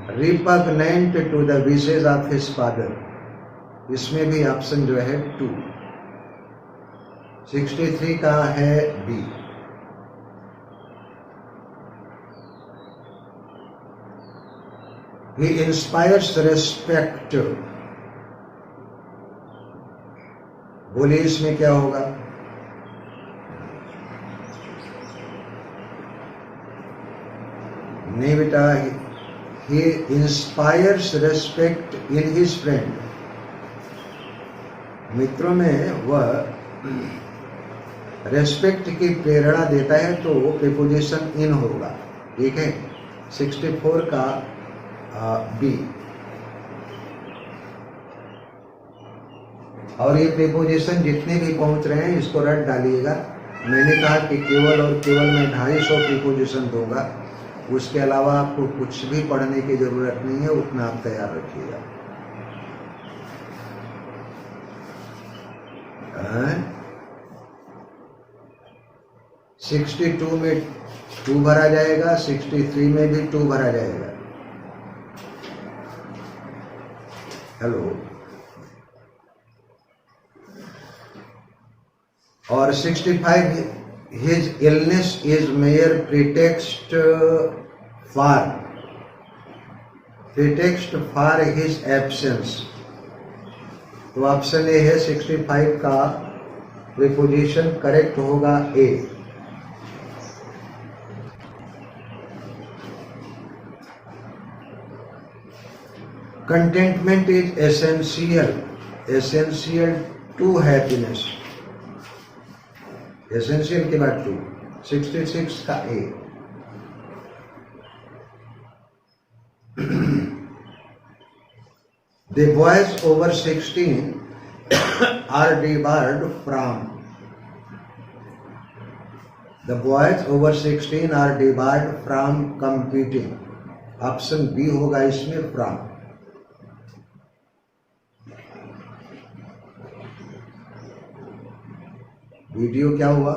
Repugnant to the wishes of his father, इसमें भी option जो है 2। 63 का है बी। He inspires respect, बोलिए इसमें क्या होगा? नहीं बेटा, he inspires respect in his friend, मित्रों में वह रेस्पेक्ट की प्रेरणा देता है, तो प्रीपोजिशन इन होगा। ठीक है, 64 का बी। और ये प्रीपोजिशन जितने भी पहुंच रहे हैं इसको रट डालिएगा। मैंने कहा कि केवल और केवल मैं 250 प्रीपोजिशन दूंगा, उसके अलावा आपको कुछ भी पढ़ने की जरूरत नहीं है, उतना आप तैयार रखिएगा। 62 में 2 भरा जाएगा, 63 में भी 2 भरा जाएगा। हेलो। और 65, his illness is mere pretext for his absence, तो ऑप्शन ए है 65 का प्रीपोजिशन करेक्ट होगा ए। Contentment is essential to happiness, essential के बाद 2। 66 का ए। The boys over 16 are debarred from, the boys over 16 are debarred from competing, option B होगा इसमें from। Video क्या हुआ,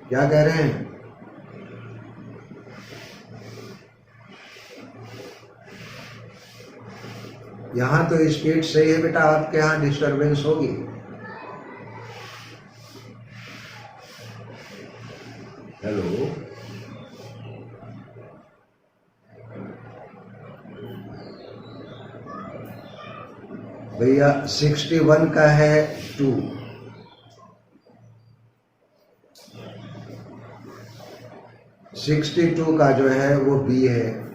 क्या कह रहे हैं? यहां तो स्पीड सही है बेटा, आपके यहां डिस्टरबेंस होगी। हेलो। भैया 61 का है 2। 62 का जो है वो बी है,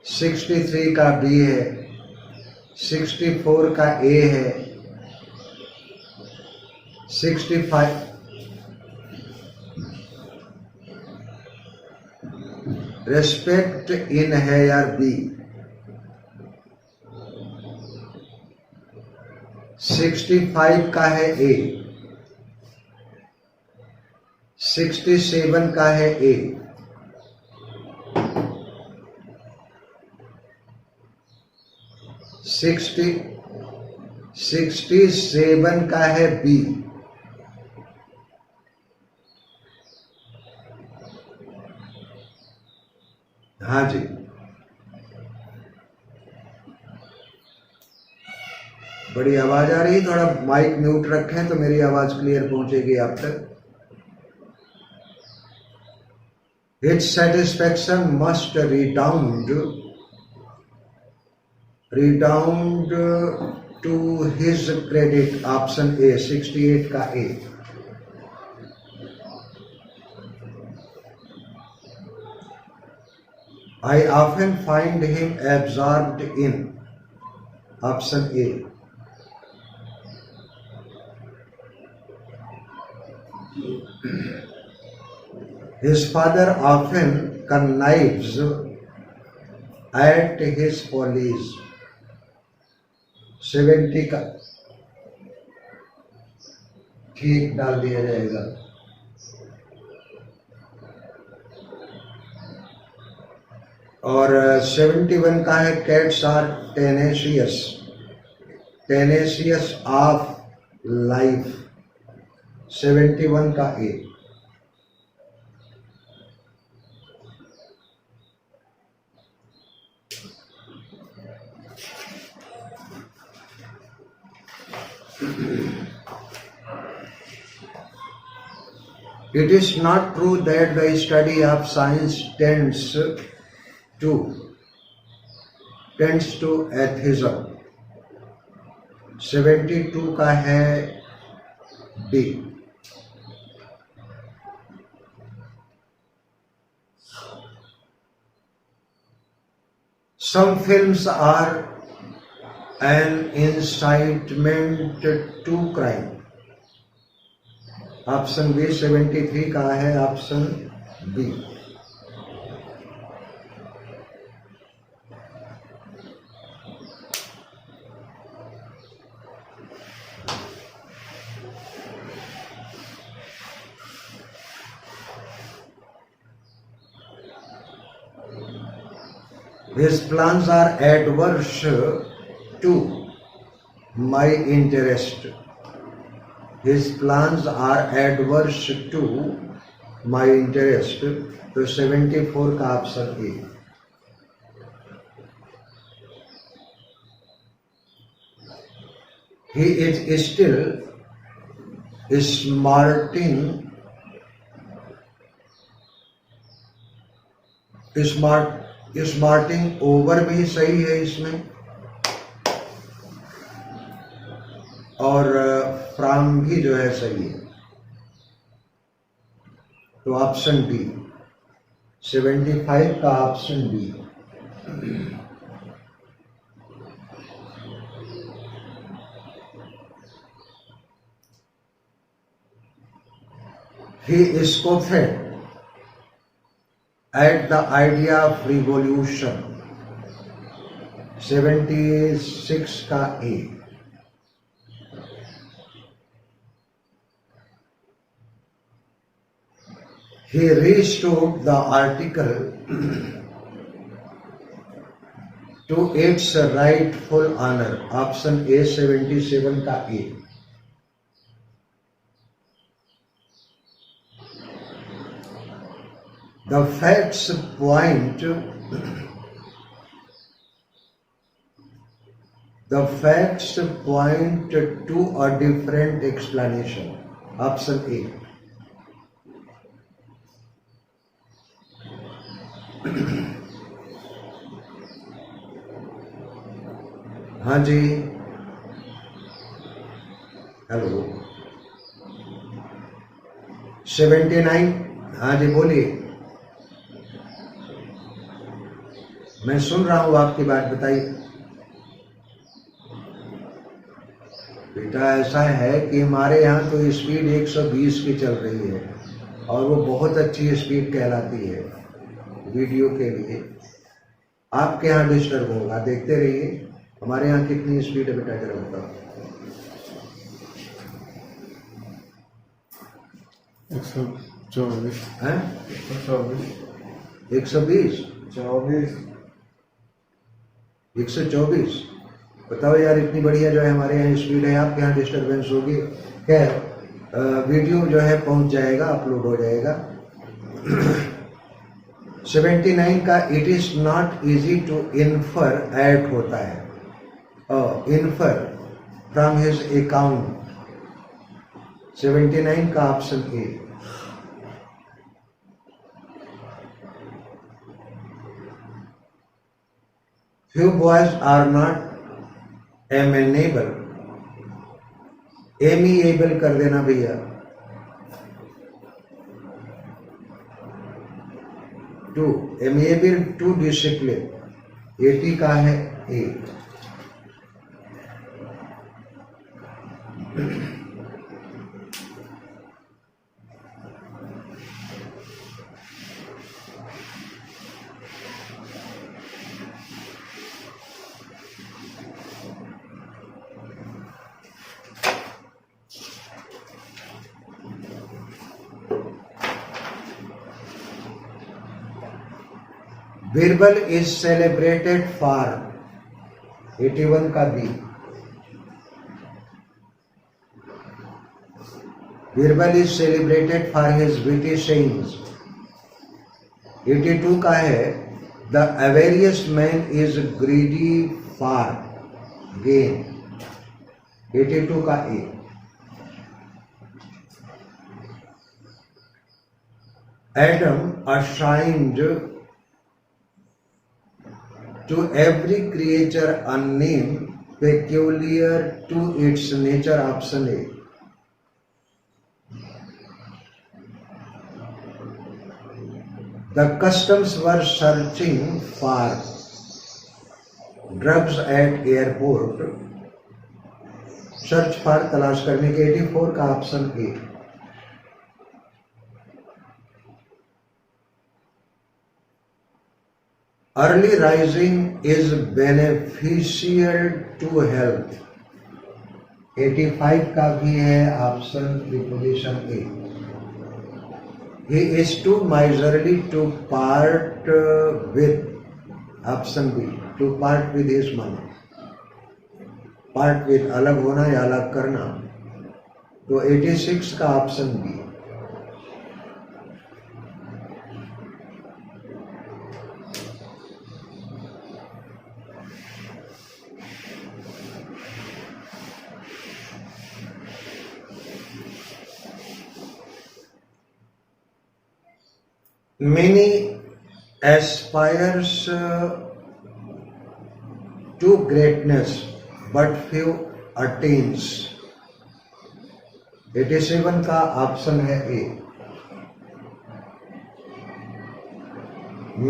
63 का बी है, 64 का ए है, 65 रेस्पेक्ट इन है यार बी। 65 का है ए, 67 का है ए, 67 का है बी। हाँ जी, बड़ी आवाज आ रही, थोड़ा माइक म्यूट रखें तो मेरी आवाज क्लियर पहुंचेगी आप तक। Its satisfaction must redound to his credit, option A 68 का ए। I often find him absorbed in, option A. His father often connives at his follies, 70 का ठीक डाल दिया जाएगा। और 71 का है cats are tenacious of life, 71 का ए। It is not true that the study of science tends to atheism. 72 का है B. Some films are an incitement to crime. Option B 73 का है option B. His plans are adverse to my interest. His plans are adverse to my interest. तो 74 का option A. He is still smarting over भी सही है इसमें, और from भी जो है सही है. तो ऑप्शन बी 75 का option B. He scoffed at the idea of revolution. 76 का A. He restored the article to its rightful honor. Option A 77 का ए. The facts point to a different explanation. Option A. हाँ जी, hello. 79. हाँ जी बोलिए, मैं सुन रहा हूं आपकी बात, बताइए. बेटा ऐसा है कि हमारे यहाँ तो स्पीड 120 की चल रही है और वो बहुत अच्छी स्पीड कहलाती है वीडियो के लिए. आपके यहाँ डिस्टर्ब होगा, देखते रहिए. हमारे यहाँ कितनी स्पीड है बेटा, जरा बताओ. 124 है 120 124. बताओ यार, इतनी बढ़िया जो है हमारे यहाँ स्पीड है, आपके यहाँ डिस्टर्बेंस होगी. खैर, वीडियो जो है पहुंच जाएगा, अपलोड हो जाएगा. 79 का it is not easy to infer at होता है. Infer from his account. 79 का option A. Few boys are not amenable. amiable कर देना भैया. To amiable to discipline. 80 का है ए. Birbal is celebrated for. 81 का B. Birbal is celebrated for his witty sayings. 82 का है the avaricious man is greedy for gain. 82 का ए. Adam assigned to every creature a name peculiar to its nature. Option A. The customs were searching for drugs at airport. Search for तलाश करने के 84 का option A. Early rising is beneficial to health. 85 का भी है option preposition A. He is too miserly to part with. Option B. To part with his money. Part with अलग होना या अलग करना. तो 86 का option B. Many aspires to greatness, but few attains. 87 का ऑप्शन है ए.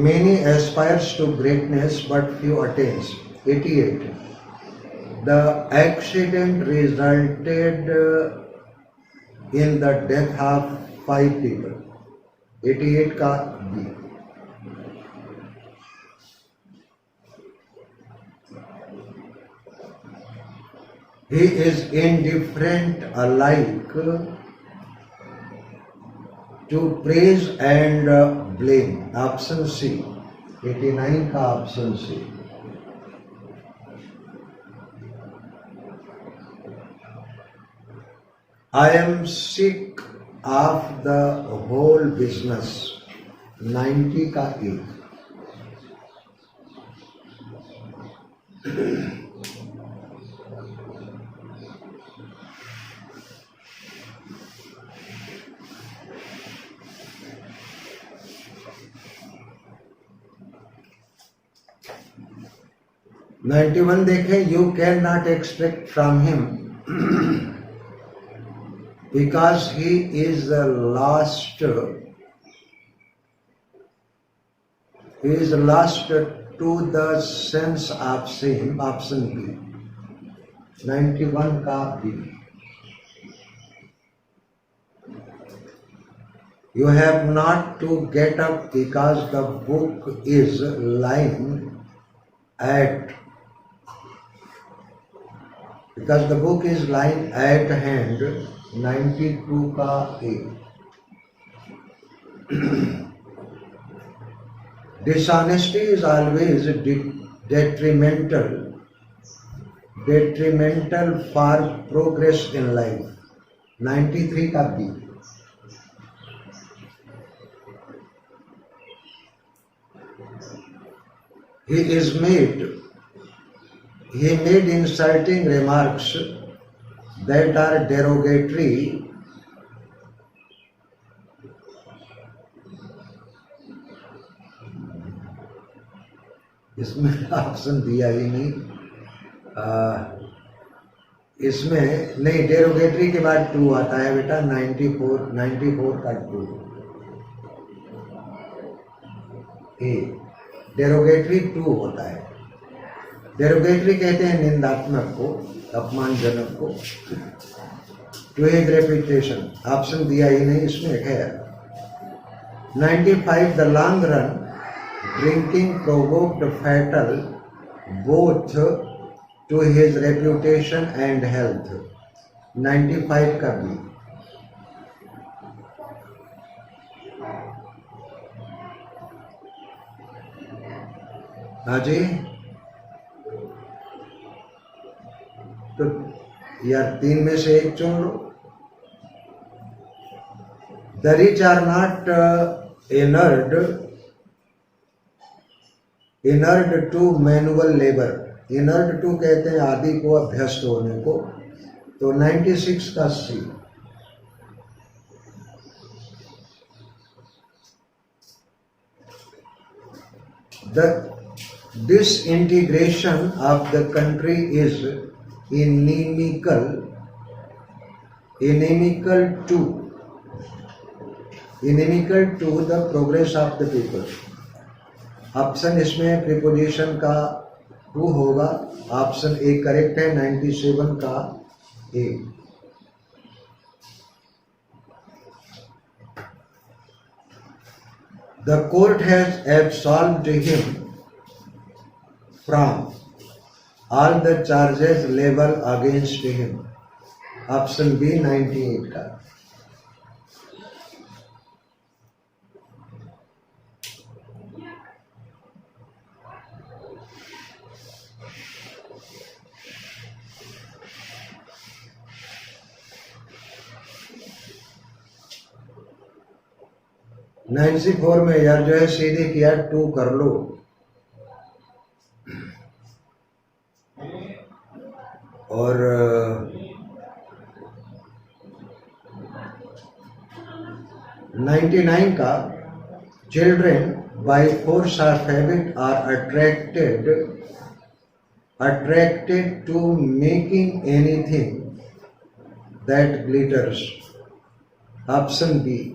Many aspires to greatness, but few attains. 88. The accident resulted in the death of 5 people. 88 का B. He is indifferent alike to praise and blame. Option C. 89 का option C. I am sick of the whole business. 90 का ए. (91) देखें. You cannot expect from him because he is lost. He is lost to the sense of shame. Option B. 91 का B. You have not to get up because the book is lying at. Because the book is lying at hand. 92 का ए. Dishonesty is always detrimental for progress in life. 93 का B. He made insulting remarks that are derogatory इसमें option दिया ही नहीं. इसमें नहीं. Derogatory के बाद 2 आता है बेटा. 94 का 2 ए. डेरोगेटरी 2 होता है. डेरोगेटरी कहते हैं निंदात्मक को, अपमानजनक को. To his reputation. ऑप्शन दिया ही नहीं इसमें है. 95 the long run drinking provoked fatal both to his reputation and health. 95 का बी. हाँ जी. तो यार 3 में से एक चुन लो. The rich are not inured to manual labor. Inured to कहते हैं आदि को, अभ्यस्त होने को. तो 96 का सी. The disintegration of the country is inimical to the progress of the people. Option इसमें प्रीपोजिशन का 2 होगा. ऑप्शन ए करेक्ट है. 97 का ए. The court has absolved him from all the charges leveled against him. Option B 98 का. Ninety 94 में यार जो है सीधे किया 2 कर लो. और 99 का children by force of habit are attracted to making anything that glitters. Option B.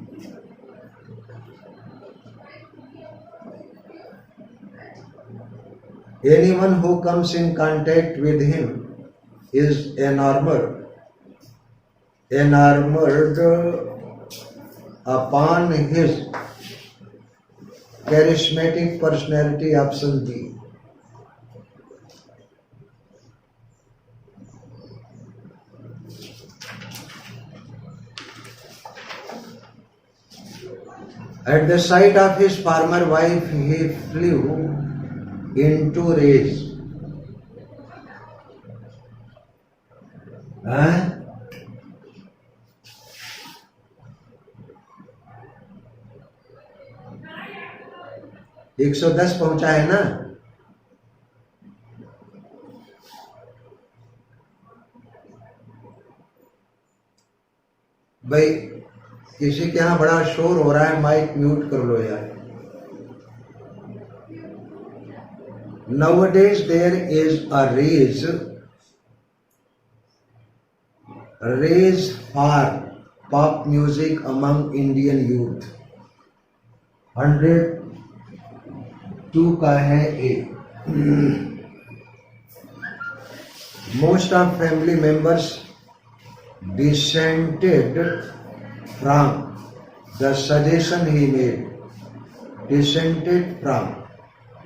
Anyone who comes in contact with him is enamored upon his charismatic personality. Option B. At the sight of his former wife, he flew into rage. हाँ? 110 पहुंचा है ना. भाई किसी के यहाँ बड़ा शोर हो रहा है. माइक म्यूट कर लो यार. Nowadays there is a race for pop music among Indian youth. 102 का है A. Most of family members dissented from the suggestion he made. Dissented from.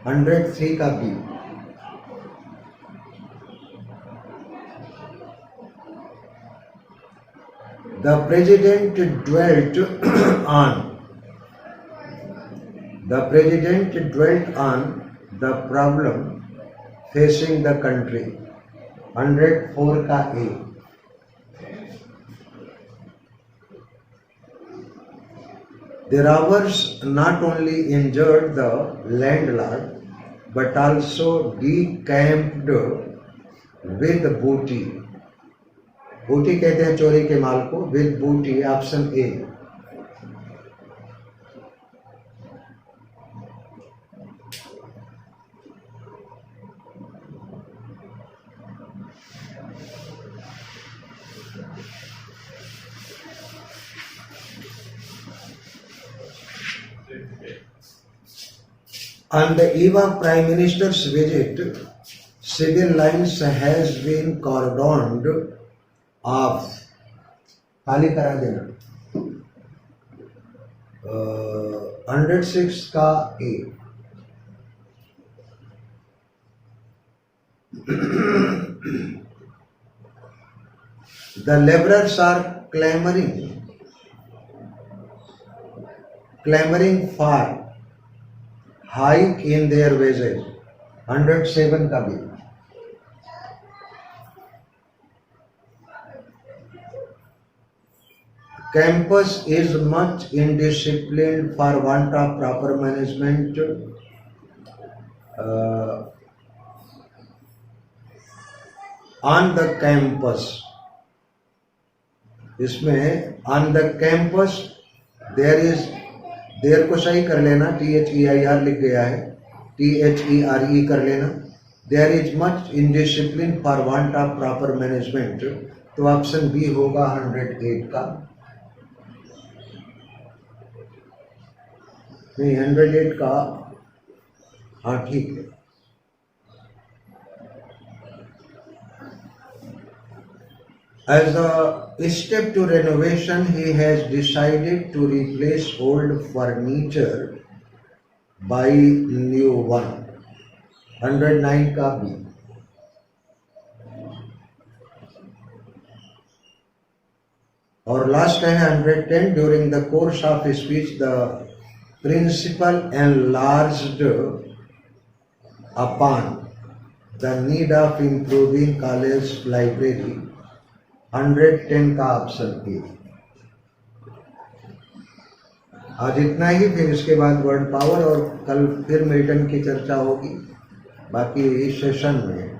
103 का B. The president dwelt on the problem facing the country. 104 का A. The robbers not only injured the landlord but also decamped with booty. बूटी कहते हैं चोरी के माल को. With बूटी. Option A. On the eve of Prime Minister's visit, civil lines has been cordoned off. खाली करा देना. 106 का A. The laborers are clamoring for hike in their wages. 107 का B. Campus is much indisciplined for want of proper management. On the campus. इसमें on the campus there को सही कर लेना. THEIR लिख गया है. THERE कर लेना। There is much indiscipline for want of proper management, तो ऑप्शन बी होगा 108 का। नहीं 108 का, हाँ ठीक है। As a step to renovation, he has decided to replace old furniture by new one. 109 का बी। और लास्ट है 110। During the course of speech the principal enlarged upon the need of improving college library। 110 का option ए। आज इतना ही, फिर इसके बाद word power और कल फिर मिल्टन की चर्चा होगी। बाकी इस सेशन में